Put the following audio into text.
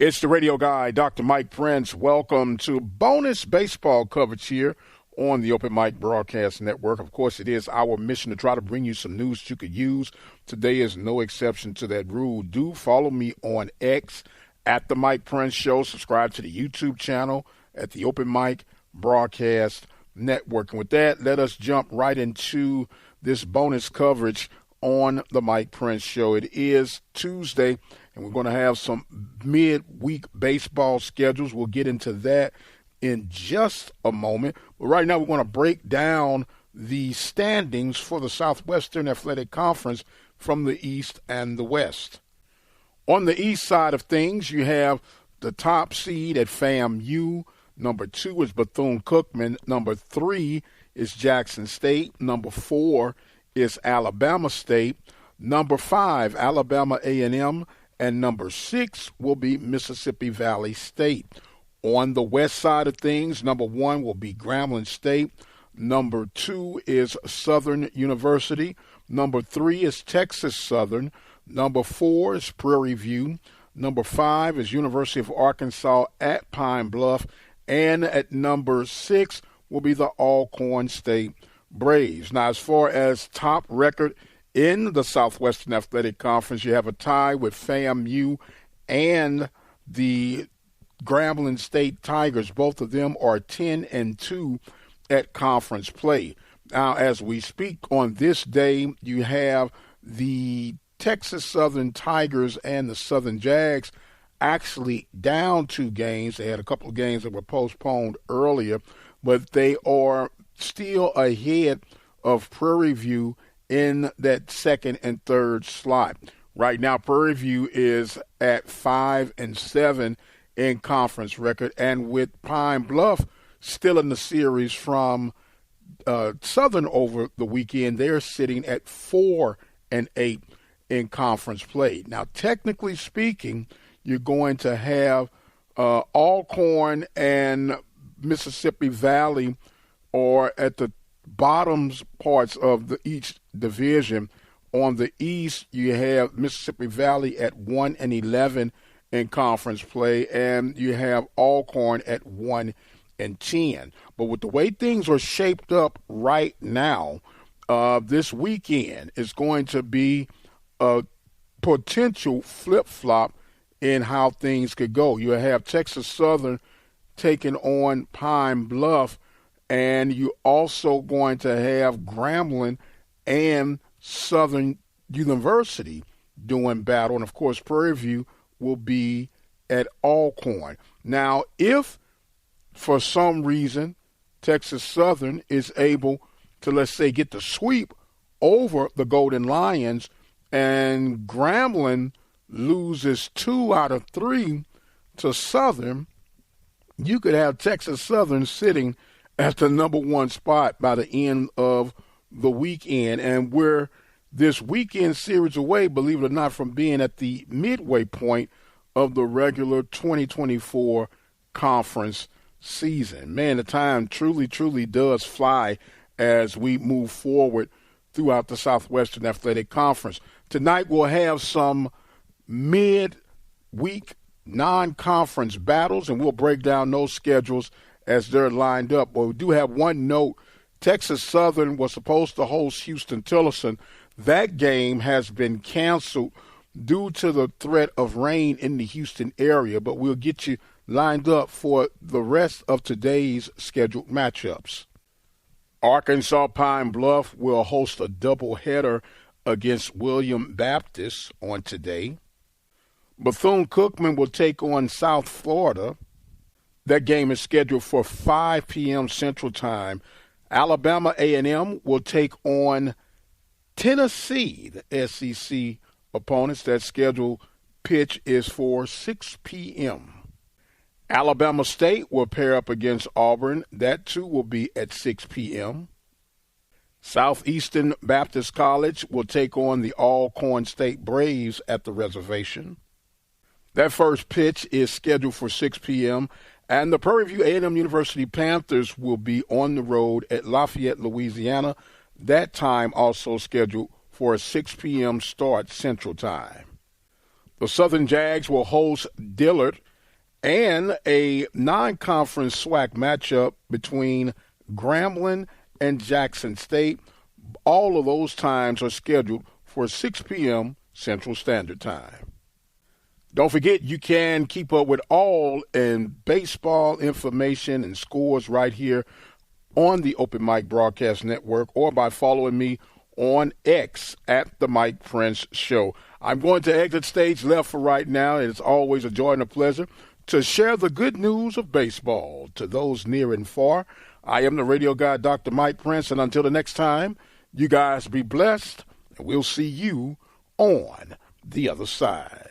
It's the radio guy, Dr. Mike Prince. Welcome to bonus baseball coverage here on the Open Mic Broadcast Network. Of course, it is our mission to try to bring you some news you could use. Today is no exception to that rule. Do follow me on X at the Mike Prince Show. Subscribe to the YouTube channel at the Open Mic Broadcast Network. And with that, let us jump right into this bonus coverage on the Mike Prince Show. It is Tuesday, and we're going to have some midweek baseball schedules. We'll get into that in just a moment. But right now, we're going to break down the standings for the Southwestern Athletic Conference from the East and the West. On the East side of things, you have the top seed at FAMU. Number 2 is Bethune-Cookman. Number 3 is Jackson State. Number 4 is Alabama State. Number 5, Alabama A&M. And number 6 will be Mississippi Valley State. On the west side of things, number 1 will be Grambling State. Number 2 is Southern University. Number 3 is Texas Southern. Number 4 is Prairie View. Number 5 is University of Arkansas at Pine Bluff. And at number 6 will be the Alcorn State Braves. Now, as far as top record in the Southwestern Athletic Conference, you have a tie with FAMU and the Grambling State Tigers. Both of them are 10-2 at conference play. Now, as we speak on this day, you have the Texas Southern Tigers and the Southern Jags actually down 2 games. They had a couple of games that were postponed earlier, but they are still ahead of Prairie View in that second and third slot. Right now, Prairie View is at 5-7 in conference record, and with Pine Bluff still in the series from Southern over the weekend, they're sitting at 4-8 in conference play. Now, technically speaking, you're going to have Alcorn and Mississippi Valley are at the bottoms parts of each division. On the East, you have Mississippi Valley at 1-11 in conference play, and you have Alcorn at 1-10. But with the way things are shaped up right now, this weekend is going to be a potential flip-flop in how things could go. You have Texas Southern taking on Pine Bluff, and you're also going to have Grambling and Southern University doing battle. And, of course, Prairie View will be at Alcorn. Now, if for some reason Texas Southern is able to, let's say, get the sweep over the Golden Lions and Grambling loses 2 out of 3 to Southern, you could have Texas Southern sitting at the number 1 spot by the end of the weekend. And we're this weekend series away, believe it or not, from being at the midway point of the regular 2024 conference season. Man, the time truly, truly does fly as we move forward throughout the Southwestern Athletic Conference. Tonight we'll have some mid-week non-conference battles, and we'll break down those schedules as they're lined up. But we do have one note. Texas Southern was supposed to host Houston-Tillerson. That game has been canceled due to the threat of rain in the Houston area, but we'll get you lined up for the rest of today's scheduled matchups. Arkansas Pine Bluff will host a doubleheader against William Baptist on today. Bethune-Cookman will take on South Florida. That game is scheduled for 5 p.m. Central Time. Alabama A&M will take on Tennessee, the SEC opponents. That scheduled pitch is for 6 p.m. Alabama State will pair up against Auburn. That, too, will be at 6 p.m. Southeastern Baptist College will take on the Alcorn State Braves at the reservation. That first pitch is scheduled for 6 p.m., and the Prairie View A&M University Panthers will be on the road at Lafayette, Louisiana. That time also scheduled for a 6 p.m. start Central Time. The Southern Jags will host Dillard and a non-conference SWAC matchup between Grambling and Jackson State. All of those times are scheduled for 6 p.m. Central Standard Time. Don't forget, you can keep up with all and baseball information and scores right here on the Open Mic Broadcast Network or by following me on X at The Mike Prince Show. I'm going to exit stage left for right now. It's always a joy and a pleasure to share the good news of baseball to those near and far. I am the radio guy, Dr. Mike Prince, and until the next time, you guys be blessed, and we'll see you on the other side.